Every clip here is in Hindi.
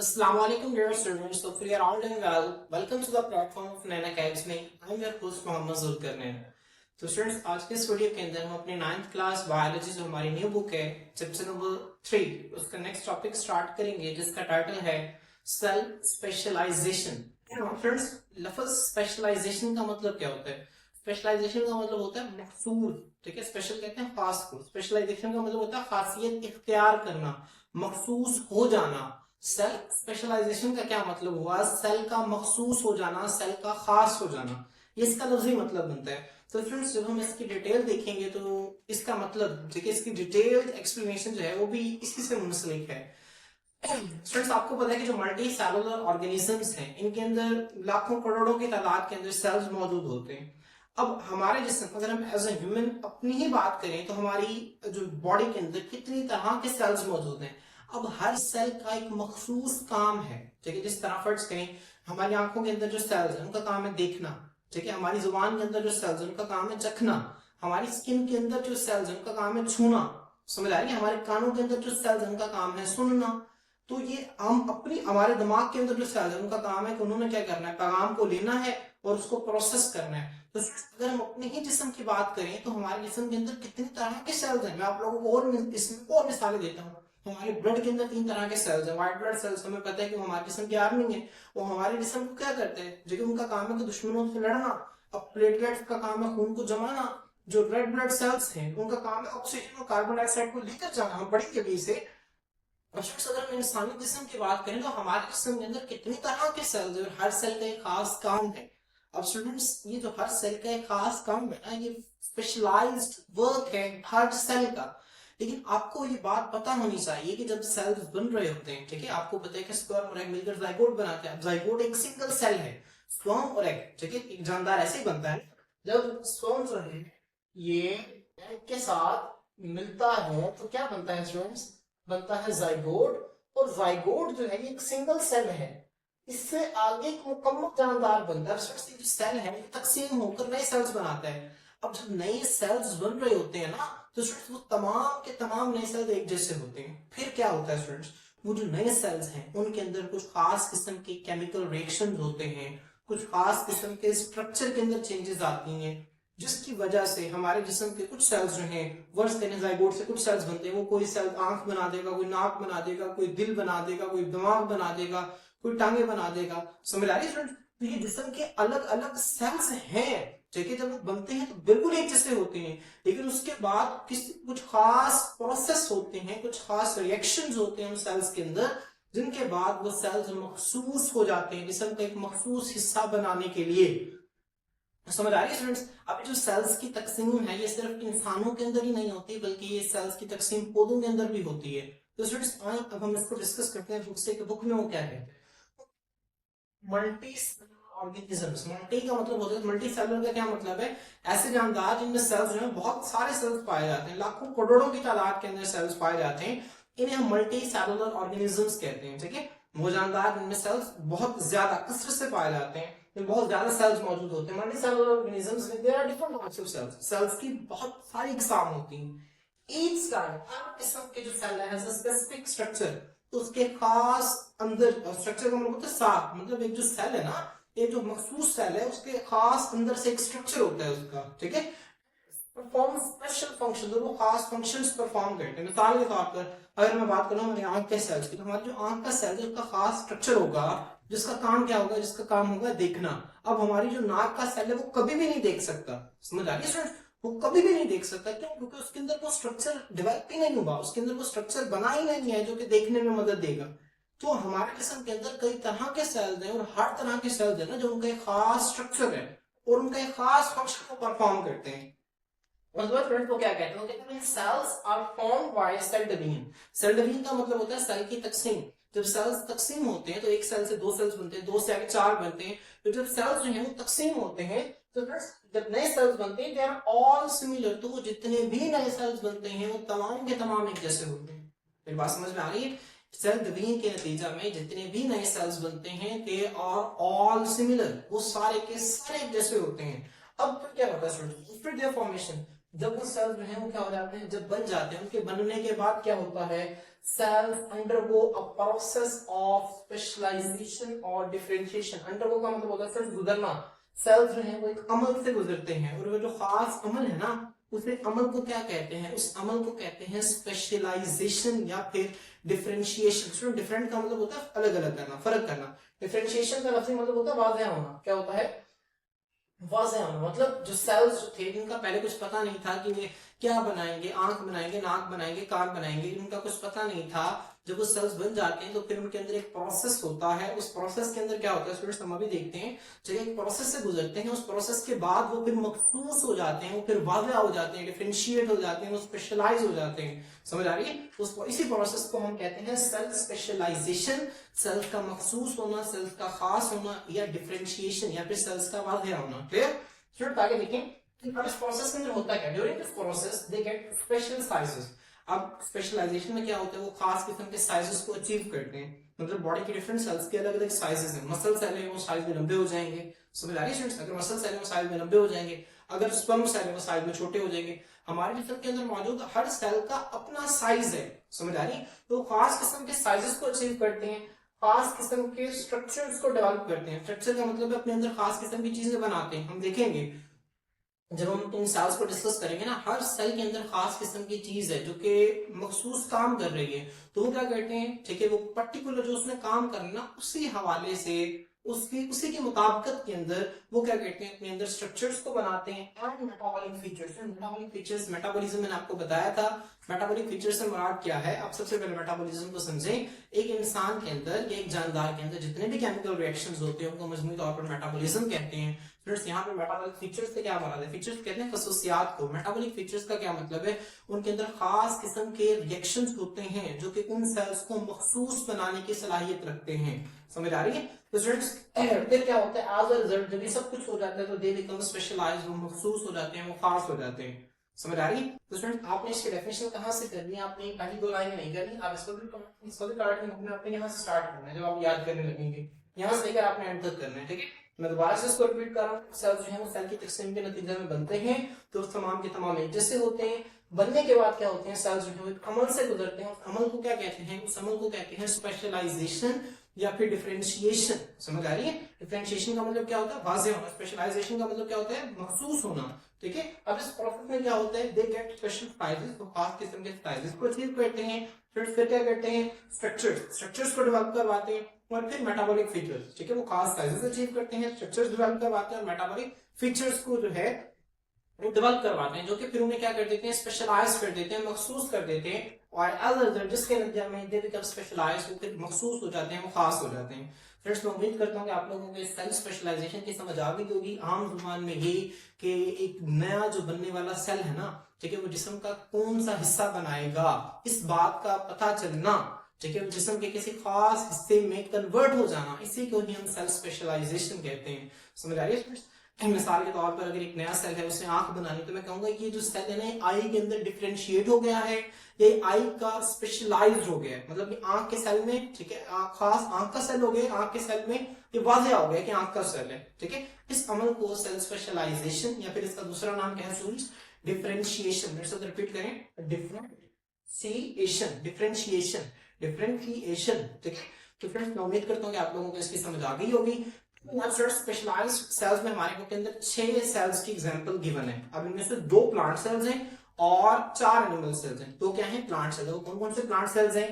Assalamu alaikum dear students. So if you are all doing well, welcome to the platform of Naina Academy. I am your host Mohammad Zulकर नैना. तो स्टूडेंट्स आज के इस वीडियो के अंदर हम अपनी 9th क्लास बायोलॉजी जो हमारी न्यू बुक है चैप्टर नंबर 3 उसका नेक्स्ट टॉपिक स्टार्ट करेंगे जिसका टाइटल है सेल स्पेशलाइजेशन. फ्रेंड्स लफ्ज स्पेशलाइजेशन का मतलब क्या होता है? स्पेशलाइजेशन का मतलब होता है मखसूस. ठीक है, स्पेशल कहते हैं खास को. स्पेशलाइजेशन का मतलब होता है खासियत इख्तियार करना, मखसूस हो जाना. सेल स्पेशलाइजेशन का क्या मतलब हुआ? सेल का मखसूस हो जाना, सेल का खास हो जाना, ये इसका लफ्जी मतलब बनता है. तो फ्रेंड्स जब हम इसकी डिटेल देखेंगे तो इसका मतलब ठीक है, इसकी डिटेल्ड एक्सप्लेनेशन जो है वो भी इसी से मुंसलिक है. फ्रेंड्स आपको पता है कि जो मल्टी सेलुलर ऑर्गेनिजम्स हैं इनके अंदर लाखों करोड़ों की तादाद के अंदर सेल्स मौजूद होते हैं. अब हमारे जिस्म अगर हम एज ए ह्यूमन अपनी ही बात करें तो हमारी जो बॉडी के अंदर कितनी तरह के सेल्स मौजूद हैं. अब हर सेल का एक मखसूस काम है. ठीक है, जिस तरह फर्ज करें हमारी आंखों के अंदर जो सेल्स हैं उनका काम है देखना. ठीक है, हमारी जुबान के अंदर जो सेल्स हैं उनका काम है चखना. हमारी स्किन के अंदर जो सेल्स हैं उनका काम है छूना. समझ आ रही है? हमारे कानों के अंदर जो सेल्स हैं उनका काम है सुनना. तो ये हम अपनी हमारे दिमाग के अंदर जो सेल्स हैं उनका काम है कि उन्होंने क्या करना है, पैगाम को लेना है और उसको प्रोसेस करना है. तो अगर हम अपने ही जिस्म की बात करें तो हमारे जिस्म के अंदर कितनी तरह के सेल्स हैं. मैं आप लोगों को और इसमें और मिसालें देता हूँ. हमारे ब्लड के अंदर 3 तरह के सेल्स हैं. व्हाइट ब्लड सेल्स हमें पता है कि वो हमारे जिस्म की आर्मी है. वो हमारे जिस्म को क्या करते हैं, जो उनका काम है कि दुश्मनों से लड़ना. अब प्लेटलेट्स का काम है खून को जमाना. जो रेड ब्लड सेल्स हैं उनका काम है ऑक्सीजन और कार्बन डाइऑक्साइड को लेकर जाना. हम पढ़ेंगे भी इसे. अगर हम इंसानी जिस्म की बात करें तो हमारे जिस्म के अंदर कितनी तरह के सेल्स हैं और हर सेल का एक खास काम है. अब स्टूडेंट्स ये जो हर सेल का एक खास काम है ना, ये स्पेशलाइज्ड वर्क है हर सेल का. लेकिन आपको ये बात पता होनी चाहिए कि जब सेल्स बन रहे होते हैं, ठीक है, आपको पता है कि स्पर्म और एग मिलकर जाइगोट बनाते हैं. जाइगोट एक सिंगल सेल है. स्पर्म और एग, ठीक है, एक जानदार ऐसे ही बनता है. जब स्पर्म जो है ये एग के साथ मिलता है तो क्या बनता है स्टूडेंट्स? बनता है जाइगोट. और जाइगोट जो है ये एक सिंगल सेल है. इससे आगे एक मुकम्मल जानदार बनता है. जो सेल है तकसीम होकर नए सेल्स बनाता है. अब जब नए सेल्स बन रहे होते हैं ना तो वो तमाम के तमाम नए सेल्स एक जैसे होते हैं. फिर क्या होता है स्टूडेंट्स, वो जो नए सेल्स हैं उनके अंदर कुछ खास किस्म के केमिकल रिएक्शंस होते हैं, कुछ खास किस्म के स्ट्रक्चर के अंदर चेंजेस आती हैं, जिसकी वजह से हमारे जिस्म के कुछ सेल्स जो हैं वर्ष कहने जाइगोट से कुछ सेल्स बनते हैं. वो कोई सेल आंख बना देगा, कोई नाक बना देगा, कोई दिल बना देगा, कोई दिमाग बना देगा, कोई टांगे बना देगा. समझ आ रही है स्टूडेंट? तो ये जिस्म के अलग अलग सेल्स हैं. ठीक है, जब वो बनते हैं तो बिल्कुल एक जैसे होते हैं, लेकिन उसके बाद कुछ खास प्रोसेस होते हैं, कुछ खास रिएक्शंस होते हैं उन सेल्स के अंदर, जिनके बाद वो सेल्स मखसूस हो जाते हैं जिस्म का एक मखसूस हिस्सा बनाने के लिए. समझ आ रही है स्टूडेंट्स? अब जो सेल्स की तकसीम है ये सिर्फ इंसानों के अंदर ही नहीं होती बल्कि ये सेल्स की तकसीम पौधों के अंदर भी होती है. तो स्टूडेंट्स आए अब हम इसको डिस्कस करते हैं बुक से कि बुक में वो क्या कहते हैं. मल्टी ऑर्गेनिजम्स, मल्टी का मतलब होता है, मल्टी सेलुलर का क्या मतलब है? ऐसे जानदार जिनमें सेल्स जो है बहुत सारे सेल्स पाए जाते हैं, लाखों करोड़ों की तादाद के अंदर सेल्स पाए जाते हैं. इन्हें हम मल्टी सेलुलर ऑर्गेनिजम्स कहते हैं. ठीक है, वो जानदार जिनमें सेल्स बहुत ज्यादा कसरत से पाए जाते हैं, बहुत ज्यादा सेल्स मौजूद होते हैं. मल्टी सेलुलर ऑर्गेनिजम्स में there are different types of cells. Cells की बहुत सारी इकसाम होती हैं. ईच टाइप हर किस्म के जो सेल है हैज अ स्पेसिफिक स्ट्रक्चर. तो उसके खास अंदर स्ट्रक्चर का मतलब होता है साथ, मतलब एक जो सेल है ना, एक जो मखसूस सेल है उसके खास अंदर से एक स्ट्रक्चर होता है उसका. ठीक है, परफॉर्म स्पेशल फंक्शन, वो खास फंक्शंस परफॉर्म करते हैं. मिसाल के तौर पर अगर मैं बात करूं हमारी आंख के सेल्स की, तो हमारी जो आंख का सेल है उसका खास स्ट्रक्चर होगा जिसका काम क्या होगा, जिसका काम होगा देखना. अब हमारी जो नाक का सेल है वो कभी भी नहीं देख सकता. समझ आ रही है? वो कभी भी नहीं देख सकता. क्यों? क्योंकि उसके अंदर वो स्ट्रक्चर डेवलप ही नहीं हुआ, उसके अंदर वो स्ट्रक्चर बना ही नहीं है जो कि देखने में मदद देगा. तो हमारे जिस्म के अंदर कई तरह के सेल्स हैं और हर तरह के सेल्स है ना जो उनका एक खास स्ट्रक्चर है और उनका एक खास फंक्शन को परफॉर्म करते हैं. फ्रेंड्स को क्या कहते हैं? कहते हैं cells are formed by cell division. Cell division का मतलब होता है सेल की तकसीम. जब सेल्स तकसीम होते हैं तो एक सेल से 2 सेल्स बनते हैं, 2 से आगे 4 बनते हैं. तो जब सेल्स जो है वो तकसीम होते हैं तो जब नए सेल्स बनते हैं दे आर ऑल सिमिलर. तो वो जितने भी नए सेल्स बनते हैं वो तमाम के तमाम एक जैसे होते हैं. मेरी बात समझ में आ रही है? सेल डिवीजन के नतीजा में जितने भी नए सेल्स बनते हैं दे आर ऑल सिमिलर, वो सारे के सारे एक जैसे होते हैं. अब फिर क्या होता है स्टूडेंट? फिर देयर फॉर्मेशन, जब वो सेल्स जो है वो क्या हो जाते हैं, जब बन जाते हैं, उनके बनने के बाद क्या होता है, cells undergo a process of specialisation और डिफरेंशिएशन। अंडरगो का मतलब होता है सेल्स गुजरना, सेल्स जो है वो एक अमल से गुजरते हैं, और वो जो खास अमल है ना, उसे अमल को क्या कहते हैं, उस अमल को कहते हैं स्पेशलाइजेशन या फिर डिफरेंशिएशन। डिफरेंट का मतलब होता है अलग अलग करना, फर्क करना। डिफरेंशिएशन का लफ्ज़ी मतलब होता है वाज़ेह होना। क्या होता है, वाज़ेह होना, मतलब जो सेल्स जो थे जिनका पहले कुछ पता नहीं था कि ये क्या बनाएंगे, आंख बनाएंगे, नाक बनाएंगे, कान बनाएंगे, इनका कुछ पता नहीं था। जब वो सेल्स बन जाते हैं तो फिर उनके अंदर एक प्रोसेस होता है। उस प्रोसेस के अंदर क्या होता है स्टूडेंट्स, हम अभी देखते हैं। जब एक प्रोसेस से गुजरते हैं, उस प्रोसेस के बाद वो फिर मखसूस हो जाते हैं, वो फिर वाज़ेह हो जाते हैं, डिफरेंशिएट हो जाते हैं, वो स्पेशलाइज हो जाते हैं। समझ आ रही है, इसी प्रोसेस को हम कहते हैं सेल्फ स्पेशलाइजेशन। सेल्स का मखसूस होना, सेल्स का खास होना, या डिफरेंशिएशन, या फिर सेल्स का वाज़ेह होना। क्लियर स्टूडेंट, आगे देखें अब इस प्रोसेस के अंदर होता क्या, during this process they get special sizes. अब स्पेशलाइजेशन में क्या होता है, वो खास किस्म के साइजेस को अचीव करते हैं। मतलब बॉडी के डिफरेंट सेल्स के अलग अलग साइजेस हैं। मसल सेल है वो साइज में लंबे हो जाएंगे, समझ आ रही है। अगर मसल सेल है वो साइज में लंबे हो जाएंगे, अगर स्पर्म सेल है वो साइज में छोटे हो जाएंगे। हमारे जिस्म के अंदर मौजूद हर सेल का अपना साइज है, समझ आ रही है। तो खास किस्म के साइजेस को अचीव करते हैं, खास किस्म के स्ट्रक्चर्स को डेवलप करते हैं। स्ट्रक्चर का मतलब है अपने अंदर खास किस्म की चीजें बनाते हैं। हम देखेंगे जब हम इन सेल्स को डिस्कस करेंगे ना, हर सेल के अंदर खास किस्म की चीज है जो कि मखसूस काम कर रही है। तो वो क्या करते हैं, ठीक है, वो पर्टिकुलर जो उसने काम करना, उसी हवाले से उसी के मुताबिकत के अंदर वो क्या करते हैं, अपने अंदर स्ट्रक्चर्स को बनाते हैं। And metabolic features, metabolic features, metabolism मैंने आपको बताया था। मेटाबॉलिक फीचर्स से मुराद क्या है, अब सबसे पहले मेटाबॉलिज्म को समझें। एक इंसान के अंदर या एक जानदार के अंदर जितने भी केमिकल रिएक्शंस होते हैं उनको मजमूई तौर पर मेटाबॉलिज्म कहते हैं। फ्रेंड्स, यहाँ पे मेटाबॉलिक फीचर्स से क्या मराद है, फीचर्स कहते हैं खसूसियात को। मेटाबॉलिक फीचर्स का क्या मतलब है, उनके अंदर खास किस्म के रिएक्शंस होते हैं जो कि उन सेल्स को मखसूस बनाने की सलाहियत रखते हैं। समझ आ रही है। तो स्टूडेंट्स फिर क्या होता है, एज अ रिजल्ट जब ये सब कुछ हो जाता है तो दे बिकम स्पेशलाइज्ड, वो मखसूस हो जाते हैं, वो खास हो जाते हैं। समझ आ रही है। तो स्टूडेंट आपने इसकी डेफिनेशन कहाँ से करनी है, आपने पहली दो लाइन नहीं करनी, आप इसको भी काट के आपने यहाँ से स्टार्ट करना है। जब आप याद करने लगेंगे यहाँ से लेकर आपने एंड तक करना है, ठीक है। मैं दोबारा से इसको रिपीट कर रहा हूँ। सेल जो है वो सेल की तकसीम के नतीजे में बनते हैं, तो उस तमाम के तमाम एक जैसे होते हैं। बनने के बाद क्या होते हैं, सेल जो है वो एक अमल से गुजरते हैं। उस अमल को क्या कहते हैं, उस अमल को कहते हैं स्पेशलाइजेशन या फिर डिफरेंशिएशन। समझ आ रही है। डिफरेंशिएशन का मतलब क्या होता है, वाज़ेह होना। स्पेशलाइजेशन का मतलब क्या होता है, मखसूस होना, ठीक है। अब इस प्रोसेस में क्या होता है, दे गेट स्पेशल साइजेस, तो खास किस्म के साइजेस को अचीव करते हैं। फिर क्या करते हैं, स्ट्रक्चर्स को डेवलप करवाते हैं, और फिर मेटाबॉलिक फीचर्स, ठीक है, वो खास साइजेस अचीव करते हैं, स्ट्रक्चर्स डेवलप करवाते हैं, और मेटाबॉलिक फीचर्स को जो है वो डेवलप करवाते हैं, जो कि फिर उन्हें क्या कर देते हैं, स्पेशलाइज कर देते हैं, मखसूस कर देते हैं। और अदर जिसके नतीजे में दे बिकम स्पेशलाइज्ड, वो फिर मखसूस हो जाते हैं, वो खास हो जाते हैं। फ्रेंड्स, मैं उम्मीद करता हूँ कि आप लोगों को सेल स्पेशलाइजेशन की समझ आ गई होगी। आम जुबान में ये कि एक नया जो बनने वाला सेल है ना, ठीक है, वो जिस्म का कौन सा हिस्सा बनाएगा, इस बात का पता चलना, ठीक है, जिस्म के किसी खास हिस्से में कन्वर्ट हो जाना, इसी को ही हम सेल स्पेशलाइजेशन कहते हैं। समझ आ रही है। मिसाल के तौर पर अगर एक नया सेल है, उसे आंख बनानी, तो मैं कहूंगा ये जो सेल है ना, आई के अंदर डिफरेंशिएट हो गया है, ये आई का स्पेशलाइज्ड हो गया है। मतलब कि आंख के सेल में, ठीक है, खास आंख का सेल हो गया, आंख के सेल में ये वाज़ेह हो गया कि आंख का सेल है, ठीक है। इस अमल को सेल स्पेशलाइजेशन या फिर इसका दूसरा नाम क्या है स्टूडेंट्स, डिफरेंशिएशन। मेरे साथ रिपीट करें, डिफरेंशिएशन, डिफरेंशिएशन, डिफरेंशिएशन, ठीक है। तो फ्रेंड्स, मैं उम्मीद करता हूँ कि आप लोगों को इसकी समझ आ गई होगी। स्पेशलाइज्ड सेल्स में हमारे बुक के अंदर 6 सेल्स की एग्जांपल गिवन है। अब इनमें से 2 प्लांट सेल्स हैं और 4 एनिमल सेल्स हैं। तो क्या है, प्लांट सेल्स। कौन कौन से प्लांट सेल्स हैं,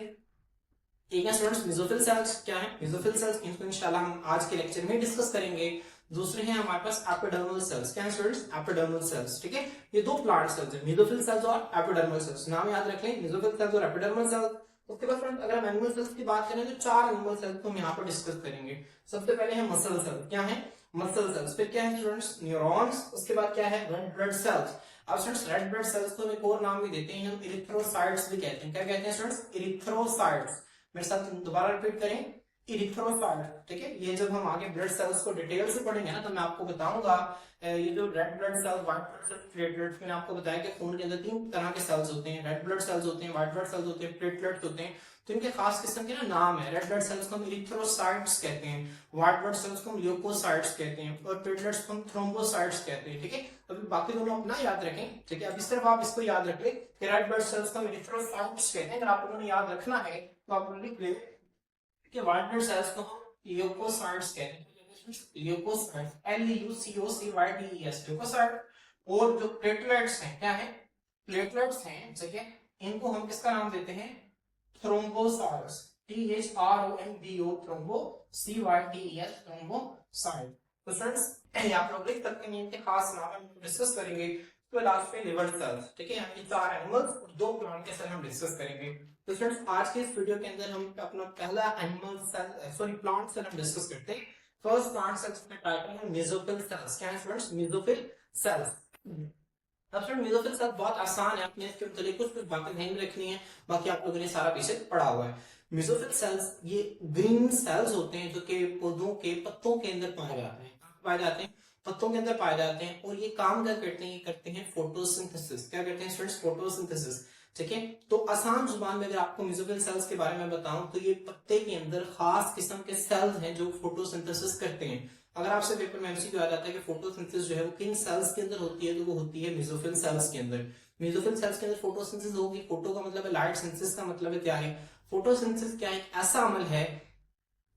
एक है स्टूडेंट्स मेसोफिल सेल्स। क्या है मेसोफिल सेल्स, इनको इंशाल्लाह हम आज के लेक्चर में डिस्कस करेंगे। दूसरे हैं हमारे पास एपिडर्मल सेल्स। क्या है स्टूडेंट्स, एपिडर्मल सेल्स, ठीक है। ये 2 प्लांट सेल्स हैं, मेसोफिल सेल्स और एपिडर्मल सेल्स। नाम याद रख लें, मेसोफिल सेल्स और एपिडर्मल सेल्स। उसके बाद फ्रेंड्स अगर हम एनिमल सेल्स की बात करें तो 4 एनिमल सेल्स को हम यहाँ पर डिस्कस करेंगे। सबसे पहले है मसल सेल। क्या है, मसल सेल्स। फिर क्या है स्टूडेंट्स, न्यूरॉन्स। उसके बाद क्या है, रेड ब्लड सेल्स। अब स्टूडेंट्स रेड ब्लड सेल्स को एक और नाम भी देते हैं, हम इरिथ्रोसाइट्स भी कहते हैं। क्या कहते हैं स्टूडेंट्स, इरिथ्रोसाइट्स। मेरे साथ दोबारा रिपीट करें, इरिथ्रोसाइट, ठीक है। ये जब हम आगे ब्लड सेल्स को डिटेल से पढ़ेंगे ना, तो मैं आपको बताऊंगा ये जो red blood cells, white blood cells, platelets, मैंने आपको बताया कि खून के अंदर 3 तरह के सेल्स होते हैं, रेड ब्लड सेल्स होते हैं, व्हाइट ब्लड सेल्स होते हैं, प्लेटलेट्स होते हैं, तो इनके खास किस्म के ना नाम है। रेड ब्लड सेल्स को हम इरिथ्रोसाइट्स कहते हैं, व्हाइट ब्लड सेल्स को हम ल्यूकोसाइट्स कहते हैं और प्लेटलेट्स को हम थ्रोम्बोसाइट्स कहते हैं। ठीक है, अभी बाकी दोनों अपना याद रखें। ठीक है, अब इस तरफ आप इसको याद रख लें कि रेड ब्लड सेल्स को हम इरिथ्रोसाइट्स कहते हैं। अगर आप लोगों ने याद रखना है तो आप लिख लें कि व्हाइट ब्लड सेल्स को हम ल्यूकोसाइट्स कहते हैं। Leucocytes, LUCOCYTES, leucocyte. और जो प्लेटलेट्स हैं, क्या है, प्लेटलेट्स हैं, ठीक है, इनको हम किसका नाम देते हैं, थ्रोम्बोसाइट्स, THROMBO, थ्रोम्बोCYTES, थ्रोम्बोसाइट। तो फ्रेंड्स ये आप लोग लिख सकते हैं, इनके खास नाम हम डिस्कस करेंगे। तो लास्ट में लिवर सेल्स, ठीक है, यानी 4 एनिमल्स और 2 प्लांट के सेल हम डिस्कस करेंगे। तो फ्रेंड्स आज के इस वीडियो के अंदर हम अपना पहला animal cell, sorry plant cell हम डिस्कस करते हैं। फर्स्ट प्लांट सेल्स का टाइटल है मेसोफिल सेल्स। क्या है फ्रेंड्स, मेसोफिल सेल्स। अब फ्रेंड मेसोफिल सेल्स बहुत आसान है, आपने इसके मतलब कुछ बातें ध्यान रखनी है, बाकी आप लोगों ने सारा बेसिक पढ़ा हुआ है। मेसोफिल सेल्स ये ग्रीन सेल्स होते हैं जो कि पौधों के पत्तों के अंदर पाए जाते हैं, पत्तों के अंदर पाए जाते हैं। और ये काम क्या करते हैं, ये करते हैं फोटोसिंथेसिस। क्या करते हैं स्टूडेंट्स, फोटोसिंथेसिस। ठीक है, तो आसान जुबान में अगर आपको मेसोफिल सेल्स के बारे में बताऊं तो ये पत्ते के अंदर खास किस्म के सेल्स हैं जो फोटोसिंथेसिस करते हैं। अगर आपसे पेपर में एमसीक्यू आ जाता है कि फोटोसिंथेसिस जो है वो किन सेल्स के अंदर होती है, तो वो होती है मेसोफिल सेल्स के अंदर। मेसोफिल सेल्स के अंदर फोटोसिंथेसिस होगी। फोटो का मतलब है लाइट, सिंथेसिस का मतलब है क्या है, फोटोसिंथेसिस क्या है, एक ऐसा अमल है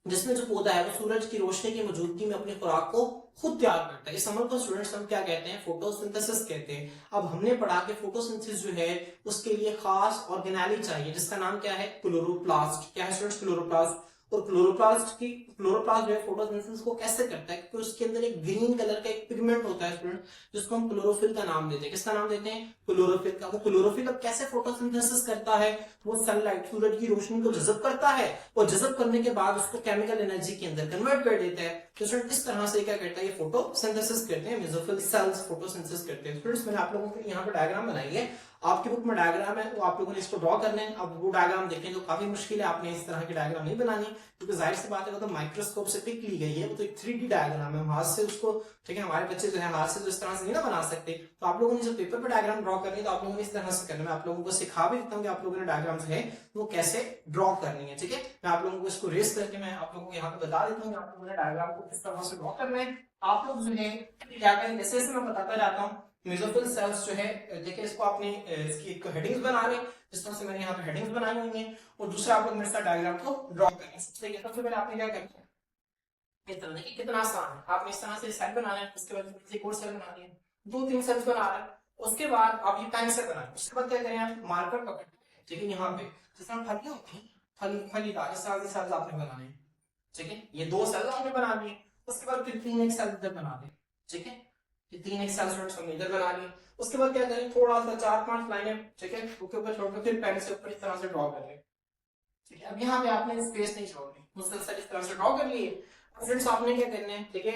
जिसमें जो पौधा है वो सूरज की रोशनी की मौजूदगी में अपनी खुराक को खुद तैयार करता है। इस अमल को स्टूडेंट्स हम क्या कहते हैं, फोटोसिंथेसिस कहते हैं। अब हमने पढ़ा कि फोटोसिंथेसिस जो है उसके लिए खास ऑर्गेनेली चाहिए जिसका नाम क्या है, क्लोरोप्लास्ट। क्या है स्टूडेंट्स, क्लोरोप्लास्ट। और क्लोरोप्लास्ट जो है फोटोसिंथेसिस को कैसे करता है, क्योंकि उसके अंदर एक ग्रीन कलर का एक पिगमेंट होता है स्टूडेंट, जिसको हम क्लोरोफिल का नाम देते हैं। किसका नाम देते हैं, क्लोरोफिल का। वो क्लोरोफिल अब कैसे फोटोसिंथेसिस करता है, वो सनलाइट, सूरज की रोशनी को जज़ब करता है और जज़ब करने के बाद उसको केमिकल एनर्जी के अंदर कन्वर्ट कर देता है। तो स्टूडेंट इस तरह से क्या करता है, ये फोटोसिंथेसिस करते हैं, मेसोफिल सेल्स फोटोसिंथेसिस करते हैं। स्टूडेंट्स मैंने आप लोगों के लिए यहाँ पर डायग्राम बनाई है, आपकी बुक में डायग्राम है, तो आप लोगों ने इसको ड्रॉ करना है। अब वो डायग्राम देखें तो काफी मुश्किल है, आपने इस तरह की डायग्राम नहीं बनानी, क्योंकि जाहिर सी बात है वो तो माइक्रोस्कोप से पिक ली गई है, वो तो एक 3D डायग्राम है, हम हाथ से उसको, ठीक है, हमारे बच्चे जो है हाथ से तो इस तरह से नहीं ना बना सकते। तो आप लोगों ने जब पेपर पर डायग्राम ड्रॉ करनी है तो आप लोगों ने इस तरह से करना है। मैं आप लोगों को सिखा भी देता हूँ कि आप लोगों ने डायग्राम जो है वो कैसे ड्रॉ करनी है। ठीक है, मैं आप लोगों को इसको रेस करके मैं आप लोगों को यहाँ पे बता देता हूँ कि आप लोगों ने डायग्राम को किस तरह से ड्रॉ करना है। आप लोग जो है क्या करें, जैसे जैसे मैं बताता जाता हूँ। मेसोफिल सेल्स जो है, देखिए इसको आपने इसकी एक हेडिंग्स बना लें, जिस तरह से मैंने यहाँ पे हेडिंग्स बनाई हुई हैं, और दूसरा आप लोग मेरे साथ डायग्राम को ड्रॉ करें। सबसे पहले आपने क्या करना है, इस तरह देखिए कितना आसान है, आपने इस तरह से सेल बनाना है, उसके बाद एक और सेल बना दिया, 2-3 सेल्स बना रहे हैं, उसके बाद आप ये पेन से बनाए, उसके बाद क्या करें, आप मार्कर पकड़, ठीक है, यहाँ पे जिस तरह फली होती है, फलीदार इस तरह से सेल्स आपने बनाने हैं। ठीक है, ये 2 सेल्स आपने बना दिए, उसके बाद फिर 3 एक सेल इधर बना दे। ठीक है, ये 3 एक सेल्स हमने इधर बना लिए। उसके बाद क्या करें, थोड़ा सा 4-5 लाइनें, ठीक है, उसके ऊपर छोड़कर फिर पेन से ऊपर इस तरह से ड्रॉ कर लें। ठीक है, अब यहाँ पे आपने स्पेस नहीं छोड़नी, मुसलसल इस तरह से ड्रॉ कर लिए। फ्रेंड्स आपने क्या करना है, ठीक है,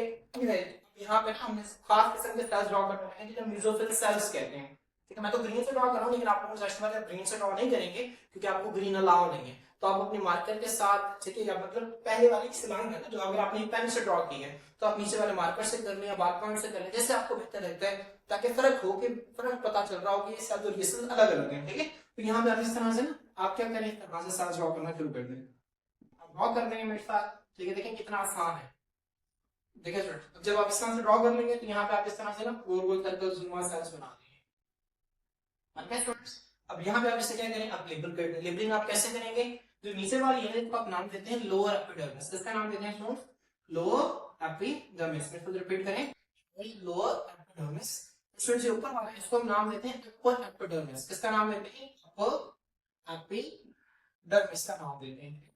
यहाँ पे ना हमने खास किस्म के सेल्स ड्रॉ करने हैं जिन्हें मेसोफिल सेल्स कहते हैं। ठीक है, मैं तो ग्रीन से ड्रॉ कर रहा हूँ, लेकिन आप लोगों को ग्रीन से ड्रॉ नहीं करेंगे क्योंकि आपको ग्रीन अलाउ नहीं है। तो आप अपने मार्कर के साथ, ठीक है, या मतलब पहले वाली लाइन है ना, जो अगर आपने पेन से ड्रॉ की है तो आप नीचे वाले मार्कर से कर लें या बार पॉइंट से कर लें, जैसे आपको बेहतर लगता है, ताकि फर्क हो, कि फर्क पता चल रहा हो कि ये सेल्स और ये सेल्स अलग अलग हैं। ठीक है, तो यहाँ पे आप इस तरह से ना, आप क्या करें, इस तरह से सेल्स ड्रॉ करना शुरू कर दें, ड्रॉ कर देंगे मेरे साथ। ठीक है, देखें कितना आसान है। देखिए स्टूडेंट, जब आप इस तरह से ड्रॉ कर लेंगे तो यहाँ पे आप इस तरह से ना गोल गोल सर्कल्स, नुमा सेल्स बना देंगे। स्टूडेंट्स अब यहाँ पे आप इसे क्या करें, आप लेबल कर दें। लेबलिंग आप कैसे करेंगे, जो नीचे वाली है इसको आप नाम देते हैं लोअर एपिडर्मिस। इसका नाम देते हैं स्टूडेंट्स लोअर एपिडर्मिस। मैं खुद रिपीट करें, लोअर एपिडर्मिस। स्टूडेंट्स जो ऊपर वाला है इसको हम नाम देते हैं अपर एपिडर्मिस। किसका नाम देते हैं, अपर एपिडर्मिस का नाम देते हैं।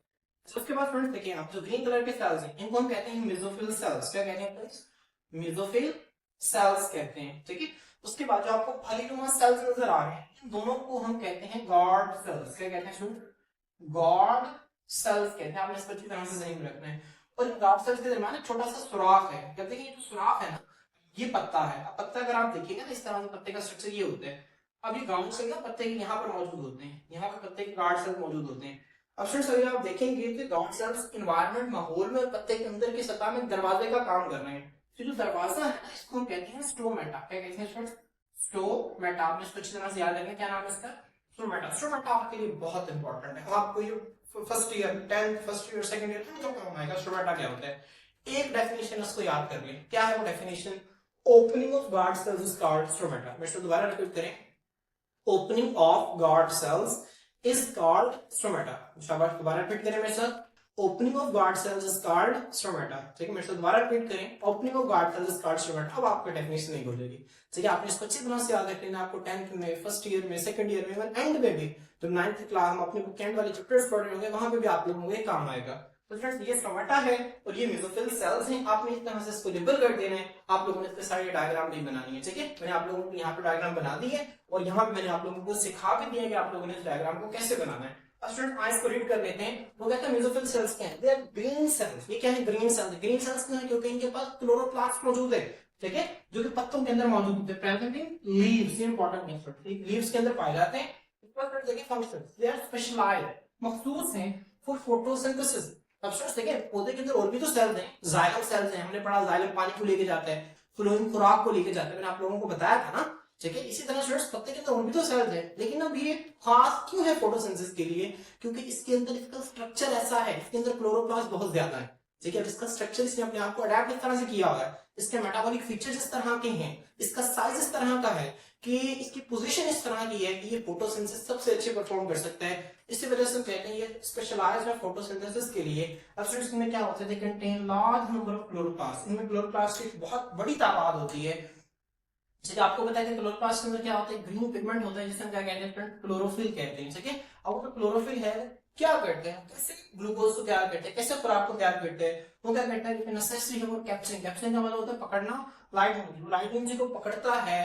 उसके बाद फ्रेंड्स देखिए, आप जो ग्रीन कलर के सेल्स हैं इनको हम कहते हैं मेसोफिल सेल्स। क्या कहते हैं फ्रेंड्स, मेसोफिल सेल्स कहते हैं। ठीक है, उसके बाद जो आपको फलीनुमा सेल्स नजर आ रहे हैं, इन दोनों को हम कहते हैं गॉड सेल्स। क्या कहते हैं स्टूडेंट, गॉड सेल्स कहते हैं। आपने इसको अच्छी तरह से ज़हन में रखना है। और इन गॉड सेल्स के दरमियान एक छोटा सा सुराख है। कहते हैं ये जो सुराख है ना, ये पत्ता है। अब पत्ता अगर आप देखिएगा ना, इस तरह से पत्ते का स्ट्रक्चर ये होता है। अब ये गाउंड सेल ना पत्ते के यहाँ पर मौजूद होते हैं, यहाँ पर पत्ते के गार्ड सेल मौजूद होते हैं। अब फ्रेंड्स अगर आप देखेंगे तो गाउंड सेल्स एनवायरनमेंट, माहौल में पत्ते के अंदर की सतह में दरवाजे का काम कर रहे हैं। तो जो दरवाजा है ना, इसको हम कहते हैं स्टोमेटा। क्या कहते हैं फ्रेंड्स, स्टोमेटा। आपने इसको अच्छी तरह से याद रखना, क्या नाम है इसका, स्ट्रोमेटा आपके लिए बहुत इंपॉर्टेंट है। आपको ये first year 10th first year second year में काम आएगा। स्ट्रोमेटा क्या होता है, एक डेफिनेशन उसको याद कर लें। क्या है वो definition, opening of guard cells is called stromata. मैं इसको दोबारा रिपीट करें, opening of guard cells is called stromata. शाबाश, दोबारा रिपीट करें मेरे साथ, opening of guard cells is called stromata. ठीक है, मेरे साथ दोबारा रिपीट करें, opening of guard cells is called stromata. अब आपको डेफिनेशन नहीं भूलेगी। ठीक है, आपने इसको अच्छी तरह से याद रख लेना। आपको 10th में, फर्स्ट ईयर में, सेकंड ईयर में, इवन एंड में भी, जब 9th क्लास हम अपने बुक एंड वाले चैप्टर्स पढ़ रहे होंगे, वहां पे भी आप लोगों को ये काम आएगा। तो फ्रेंड्स, ये स्ट्रोमेटा है और ये मेसोफिल सेल्स हैं। आपने इस तरह से इसको लेबल कर देना है। आप लोगों ने इसके सारे डायग्राम भी बनानी है। ठीक है, मैंने आप लोगों को यहाँ पे डायग्राम बना दी है और यहाँ पे मैंने आप लोगों को सिखा भी दिया कि आप लोगों ने इस डायग्राम को कैसे बनाना है। स्टूडेंट आइस को रीड कर लेते हैं। वो कहते हैं मेसोफिल सेल्स क्या है, दे आर ग्रीन सेल्स। ये क्या है, ग्रीन सेल्स। ग्रीन सेल्स क्यों है, क्योंकि इनके पास क्लोरोप्लास्ट मौजूद है। ठीक है, जो कि पत्तों के अंदर मौजूद होते हैं, प्रेजेंट इन लीव्स। ये इंपॉर्टेंट है, लीव्स के अंदर पाए जाते हैं। फंक्शंस, दे आर स्पेशलाइज्ड, मखसूस हैं फॉर फोटोसिंथेसिस। अब स्टूडेंट्स देखिए, पौधे के अंदर और भी तो सेल्स हैं, जाइलम सेल्स हैं। हमने पढ़ा जाइलम पानी को लेके जाता है, फ्लोएम खुराक को लेके जाता है, मैंने आप लोगों को बताया था ना। ठीक है, इसी तरह स्टूडेंट्स पत्ते के अंदर और भी तो सेल्स हैं, लेकिन अब ये खास क्यों है फोटोसिंथेसिस के लिए, क्योंकि इसके अंदर इसका स्ट्रक्चर ऐसा है, इसके अंदर क्लोरोप्लास्ट बहुत ज्यादा है। ठीक है, इसका स्ट्रक्चर इसने अपने आप को अडेप्ट इस तरह से किया हुआ है, इसके मेटाबॉलिक फीचर्स इस तरह के हैं, इसका साइज इस तरह का है कि इसकी पोजीशन इस तरह की है कि ये फोटोसिंथेसिस सबसे अच्छे परफॉर्म कर सकता है। इसी वजह से हम कहते हैं ये स्पेशलाइज्ड है फोटोसिंथेसिस के लिए। अब स्टूडेंट्स में क्या होता है, they contain large number of chloroplast. इनमें क्लोरोप्लास्ट की बहुत बड़ी तादाद होती है। ठीक है, आपको बताया कि क्लोरोप्लास्ट के अंदर क्या होता है, ग्रीन पिगमेंट होता है, जिसे हम क्या कहते हैं, क्लोरोफिल कहते हैं। ठीक है, अब वो क्लोरोफिल है, क्या करते हैं, कैसे ग्लूकोज को तैयार करते हैं, कैसे खुराक को तैयार करते हैं। वो क्या करता है, नेसेसरी है वो कैप्चरिंग। कैप्चरिंग का मतलब होता है पकड़ना। लाइट एनर्जी को पकड़ता है,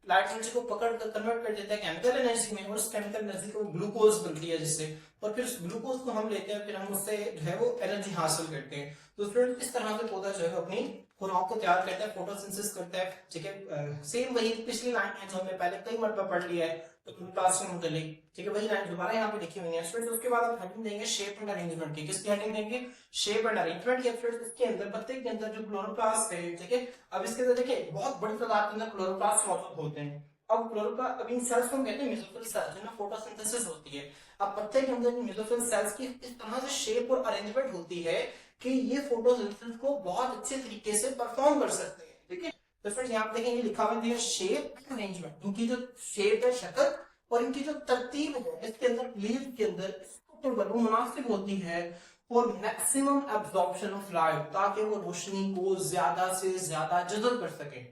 लाइट एनर्जी को पकड़ कर कन्वर्ट कर देता है केमिकल एनर्जी में, और उस केमिकल एनर्जी को ग्लूकोज बनती है जिससे, और फिर उस ग्लूकोज को हम लेते हैं, फिर हम उससे जो है वो एनर्जी हासिल करते हैं। तो स्टूडेंट इस तरह से पौधा जो है अपनी खुराक को तैयार करता है, फोटोसिंथेसिस करता है। ठीक है, सेम वही पिछली लाइन है जो हमने पहले कई मरतबा पढ़ लिया है तो क्लास में मुतालिक। ठीक है, वही लाइन दोबारा यहाँ पे लिखी हुई है स्टूडेंट्स। उसके बाद आप हेडिंग देंगे शेप एंड अरेंजमेंट की। किसकी हेडिंग देंगे, शेप एंड अरेंजमेंट की। स्टूडेंट्स इसके अंदर पत्ते के अंदर जो क्लोरोप्लास्ट है, ठीक है, अब इसके अंदर देखिए बहुत बड़ी तादाद के अंदर क्लोरोप्लास्ट मौजूद होते हैं। अब क्लोरोप्लास्ट, अब इन सेल्स को हम कहते हैं मेसोफिल सेल्स, जिनमें फोटोसिंथेसिस होती है। अब पत्ते के अंदर मेसोफिल सेल्स की इस तरह से शेप और अरेंजमेंट होती है कि ये फोटोसिंथेसिस को बहुत अच्छे तरीके से परफॉर्म कर सकते हैं। ठीक है, तो फ्रेंड्स यहाँ पे देखेंगे लिखा हुआ है शेप अरेंजमेंट। इनकी जो शेप है, शक्ल, और इनकी जो तरतीब है इसके अंदर, लीव के अंदर वो मुनासिब होती है और मैक्सिमम एब्जॉर्प्शन ऑफ लाइट, ताकि वो रोशनी को ज्यादा से ज्यादा जज़ब कर सके।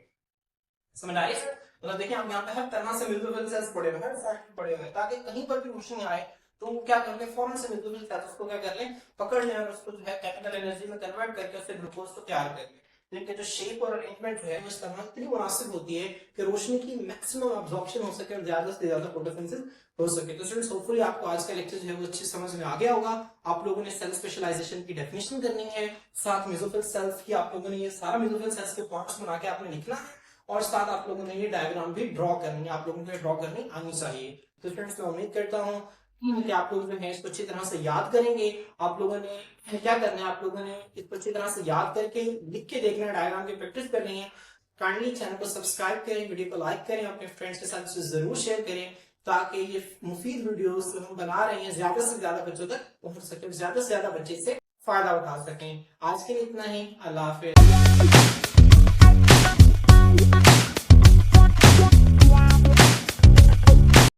समझ आ रही है? मतलब देखिए, हम यहाँ पे हर तरह से मेसोफिल सेल्स पड़े हुए हैं, हर साइड पड़े हुए हैं, ताकि कहीं पर भी रोशनी आए तो वो क्या कर ले, फौरन से मेसोफिल सेल्स को क्या कर ले, पकड़ ले और उसको जो है केमिकल एनर्जी में कन्वर्ट करके उससे ग्लूकोज को तैयार कर ले। इनके जो शेप और अरेंजमेंट है वो इस तरह इतनी मुनासिब होती है कि रोशनी की मैक्सिमम अब्जॉर्प्शन हो सके और ज्यादा से ज्यादा फोटोसिंथेसिस हो सके। तो स्टूडेंट्स, होपफुली आपको आज का लेक्चर जो है वो अच्छी समझ में आ गया होगा। आप लोगों ने सेल स्पेशलाइजेशन की डेफिनेशन करनी है, साथ मेसोफिल सेल्स की आप लोगों ने ये सारा मेसोफिल सेल्स के पार्ट्स बना के आपने लिखना है, और साथ आप लोगों ने ये डायग्राम भी ड्रॉ करनी है, आप लोगों को ड्रॉ करनी आनी चाहिए। तो फ्रेंड्स, मैं उम्मीद करता हूँ कि आप लोग जो है इसको अच्छी तरह से याद करेंगे। आप लोगों ने क्या करना है, आप लोगों ने इसको अच्छी तरह से याद करके लिख के देखना है, डायग्राम की प्रैक्टिस करनी है। काइंडली चैनल को सब्सक्राइब करें, वीडियो को लाइक करें, अपने फ्रेंड्स के साथ जरूर शेयर करें, ताकि ये मुफीद वीडियोस हम बना रहे हैं ज्यादा से ज्यादा बच्चों तक पहुंच सके, ज्यादा से ज्यादा बच्चे से फायदा उठा सकें। आज के लिए इतना ही, अल्लाह हाफिज।